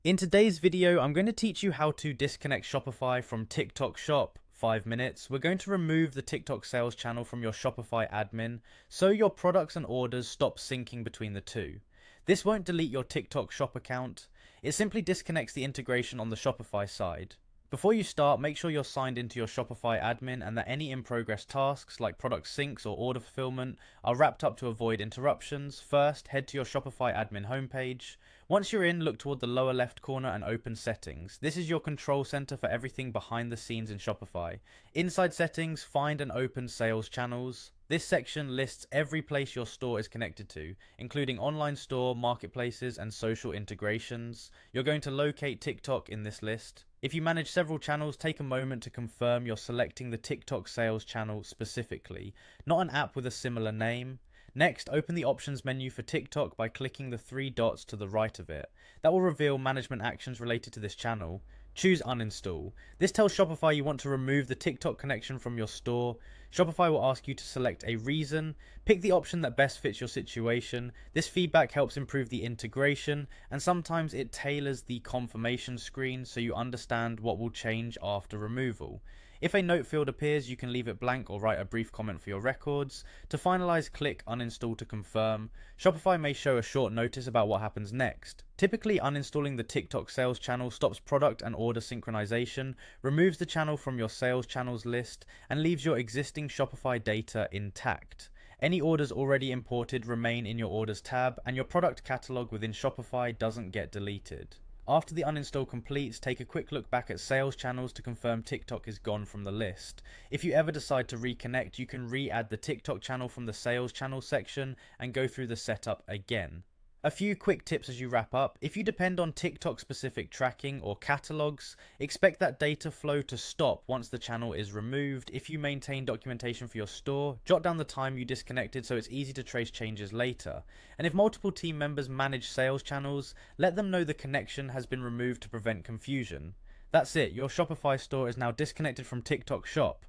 In today's video, I'm going to teach you how to disconnect Shopify from TikTok Shop. 5 minutes. We're going to remove the TikTok sales channel from your Shopify admin so your products and orders stop syncing between the two. This won't delete your TikTok Shop account. It simply disconnects the integration on the Shopify side. Before you start, make sure you're signed into your Shopify admin and that any in-progress tasks like product syncs or order fulfillment are wrapped up to avoid interruptions. First, head to your Shopify admin homepage. Once you're in, look toward the lower left corner and open Settings. This is your control center for everything behind the scenes in Shopify. Inside Settings, find and open Sales Channels. This section lists every place your store is connected to, including online store, marketplaces, and social integrations. You're going to locate TikTok in this list. If you manage several channels, take a moment to confirm you're selecting the TikTok sales channel specifically, not an app with a similar name. Next, open the options menu for TikTok by clicking the three dots to the right of it. That will reveal management actions related to this channel. Choose uninstall. This tells Shopify you want to remove the TikTok connection from your store. Shopify will ask you to select a reason. Pick the option that best fits your situation. This feedback helps improve the integration, and sometimes it tailors the confirmation screen so you understand what will change after removal. If a note field appears, you can leave it blank or write a brief comment for your records. To finalize, click uninstall to confirm. Shopify may show a short notice about what happens next. Typically, uninstalling the TikTok sales channel stops product and order synchronization, removes the channel from your sales channels list, and leaves your existing Shopify data intact. Any orders already imported remain in your orders tab, and your product catalog within Shopify doesn't get deleted. After the uninstall completes, take a quick look back at sales channels to confirm TikTok is gone from the list. If you ever decide to reconnect, you can re-add the TikTok channel from the sales channel section and go through the setup again. A few quick tips as you wrap up. If you depend on TikTok specific tracking or catalogs, expect that data flow to stop once the channel is removed. If you maintain documentation for your store, jot down the time you disconnected so it's easy to trace changes later. And if multiple team members manage sales channels, let them know the connection has been removed to prevent confusion. That's it, your Shopify store is now disconnected from TikTok Shop.